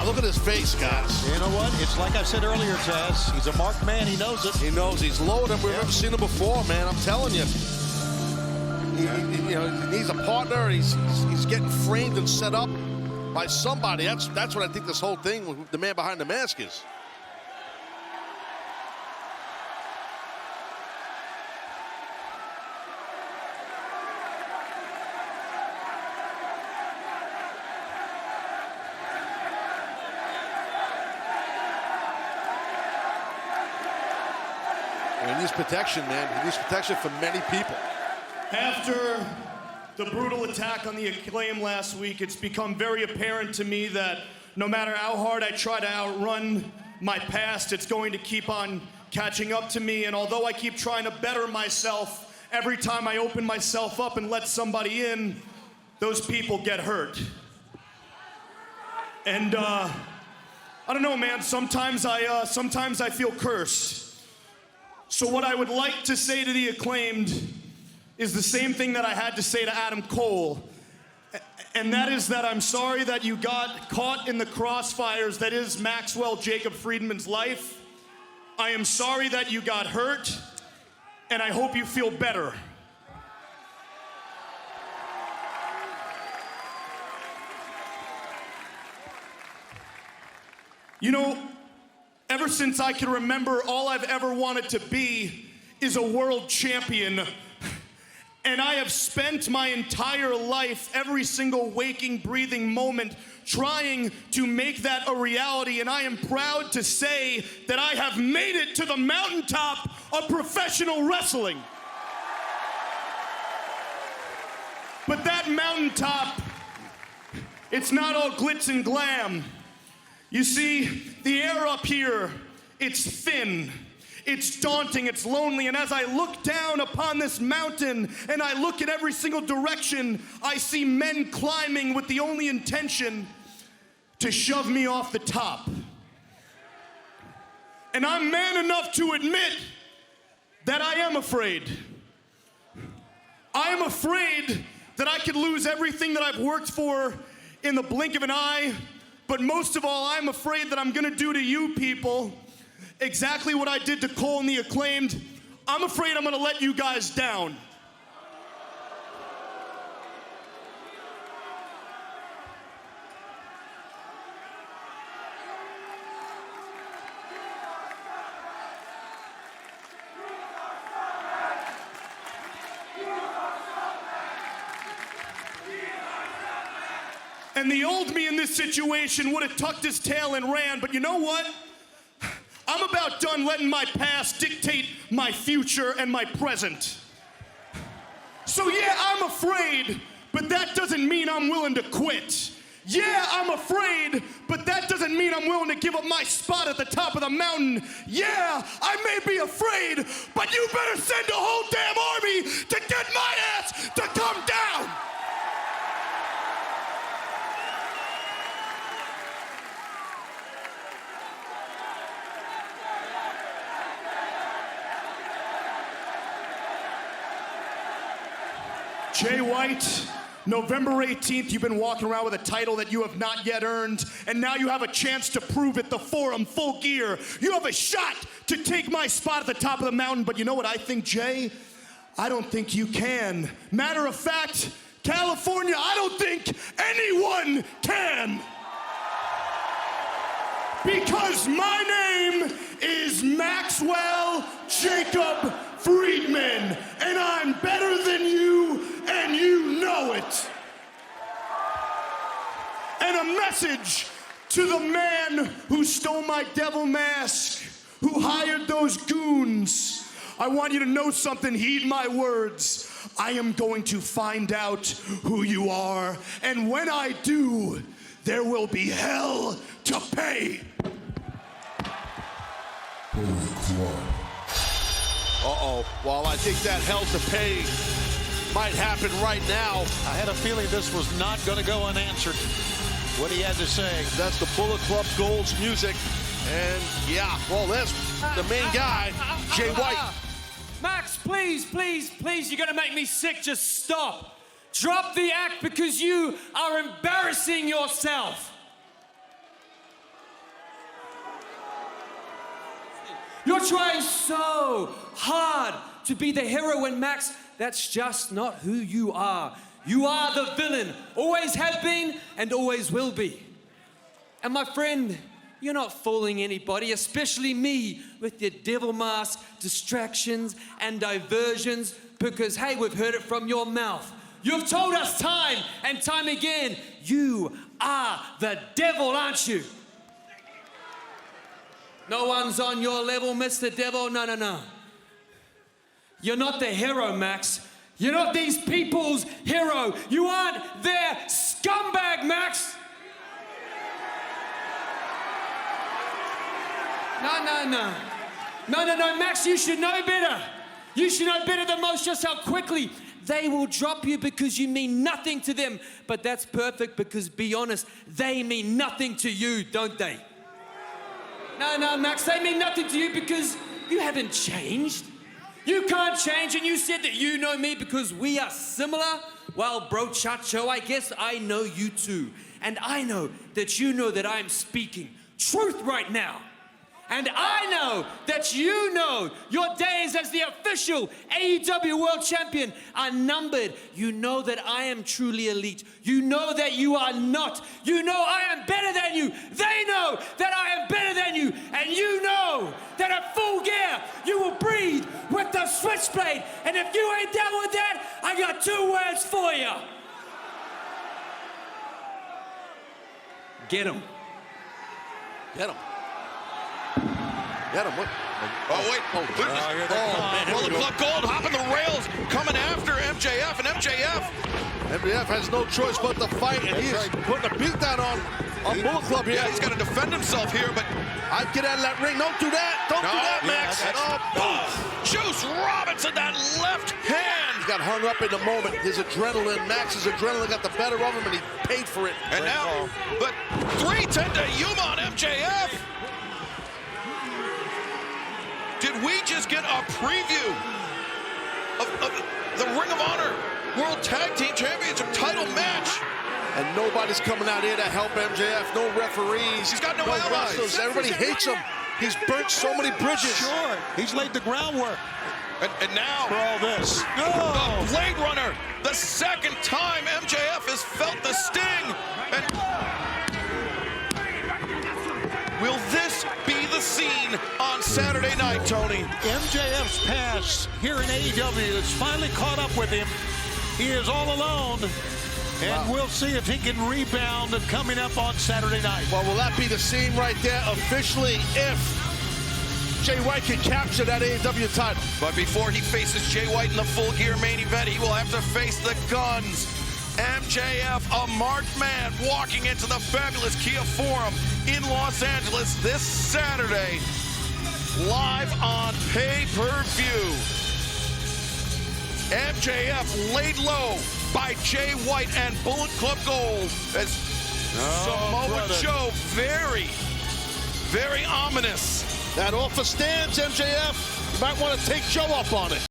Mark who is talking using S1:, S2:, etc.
S1: Wow, look at his face, guys.
S2: You know what? It's like I said earlier, Taz. He's a marked man. He knows it.
S1: He knows he's lower than we've ever seen him before, man. I'm telling you. He needs a partner. He's getting framed and set up by somebody. That's what I think this whole thing with the man behind the mask is. He needs protection, man. He needs protection from many people.
S3: After the brutal attack on the Acclaim last week, it's become very apparent to me that no matter how hard I try to outrun my past, it's going to keep on catching up to me. And although I keep trying to better myself, every time I open myself up and let somebody in, those people get hurt. And I don't know, man. Sometimes I feel cursed. So what I would like to say to the Acclaimed is the same thing that I had to say to Adam Cole. And that is that I'm sorry that you got caught in the crossfires that is Maxwell Jacob Friedman's life. I am sorry that you got hurt, and I hope you feel better. You know, ever since I can remember, all I've ever wanted to be is a world champion. And I have spent my entire life, every single waking, breathing moment, trying to make that a reality. And I am proud to say that I have made it to the mountaintop of professional wrestling. But that mountaintop, it's not all glitz and glam. You see, the air up here, it's thin, it's daunting, it's lonely, and as I look down upon this mountain and I look in every single direction, I see men climbing with the only intention to shove me off the top. And I'm man enough to admit that I am afraid. I am afraid that I could lose everything that I've worked for in the blink of an eye. But most of all, I'm afraid that I'm gonna do to you people exactly what I did to Cole and the Acclaimed. I'm afraid I'm gonna let you guys down. And the old me in this situation would have tucked his tail and ran, but you know what? I'm about done letting my past dictate my future and my present. So yeah, I'm afraid, but that doesn't mean I'm willing to quit. Yeah, I'm afraid, but that doesn't mean I'm willing to give up my spot at the top of the mountain. Yeah, I may be afraid, but you better send a whole damn army to get my ass to come down. Jay White, November 18th, you've been walking around with a title that you have not yet earned, and now you have a chance to prove it, the Forum, Full Gear. You have a shot to take my spot at the top of the mountain, but you know what I think, Jay? I don't think you can. Matter of fact, California, I don't think anyone can. Because my name is Maxwell Jacob Friedman, and I'm better than you, and you know it. And a message to the man who stole my devil mask, who hired those goons. I want you to know something, heed my words. I am going to find out who you are, and when I do, there will be hell to pay.
S1: Uh-oh. Well, I think that hell to pay might happen right now.
S2: I had a feeling this was not going to go unanswered, what he had to say.
S1: That's the Bullet Club Gold's music. And, yeah, well, there's the main guy, Jay White.
S4: Max, please, please, please, you're going to make me sick. Just stop. Drop the act because you are embarrassing yourself. You're trying so hard to be the hero, and Max, that's just not who you are. You are the villain, always have been and always will be. And my friend, you're not fooling anybody, especially me, with your devil mask, distractions, and diversions, because, hey, we've heard it from your mouth. You've told us time and time again, you are the devil, aren't you? No one's on your level, Mr. Devil. No, no, no. You're not the hero, Max. You're not these people's hero. You aren't their scumbag, Max. No, Max, you should know better. You should know better than most just how quickly they will drop you because you mean nothing to them. But that's perfect because, be honest, they mean nothing to you, don't they? No, Max, they mean nothing to you because you haven't changed. You can't change, and you said that you know me because we are similar. Well, bro, Chacho, I guess I know you too. And I know that you know that I'm speaking truth right now. And I know that you know your days as the official AEW World Champion are numbered. You know that I am truly elite. You know that you are not. You know I am better than you. They know that I am better than you. And you know that at full gear, you will breathe with the switchblade. And if you ain't down with that, I got 2 words for you. Get him.
S1: Get him. Get him.
S5: Oh, wait. Bullet Club Gold hopping the rails, coming after MJF, and MJF
S1: has no choice but to fight, and he is putting a beat down on Bullet Club here.
S5: Yeah, he's got to defend himself here, but
S1: I'd get out of that ring. Don't do that. Don't do that, Max.
S5: Juice Robinson, that left hand.
S1: He got hung up in the moment. His adrenaline, Max's adrenaline got the better of him, and he paid for it.
S5: And now, but 310 to Yuma on MJF. Did we just get a preview of the Ring of Honor World Tag Team Championship title match?
S1: And nobody's coming out here to help MJF. No referees.
S5: He's got no
S1: allies.
S5: allies.
S1: Everybody hates him. He's burnt so many bridges.
S2: Sure, he's laid the groundwork.
S5: And now,
S2: for all this,
S5: the Blade Runner, the second time MJF has felt the sting. And will this be the scene on Saturday night, Tony?
S2: MJF's past here in AEW has finally caught up with him. He is all alone, and we'll see if he can rebound coming up on Saturday night.
S1: Well, will that be the scene right there officially if Jay White can capture that AEW title?
S5: But before he faces Jay White in the Full Gear main event, he will have to face the Guns. MJF, a marked man, walking into the fabulous Kia Forum in Los Angeles this Saturday, live on pay-per-view. MJF laid low by Jay White and Bullet Club Gold as Samoa Joe, very, very ominous.
S1: That offer stands, MJF. You might want to take Joe up on it.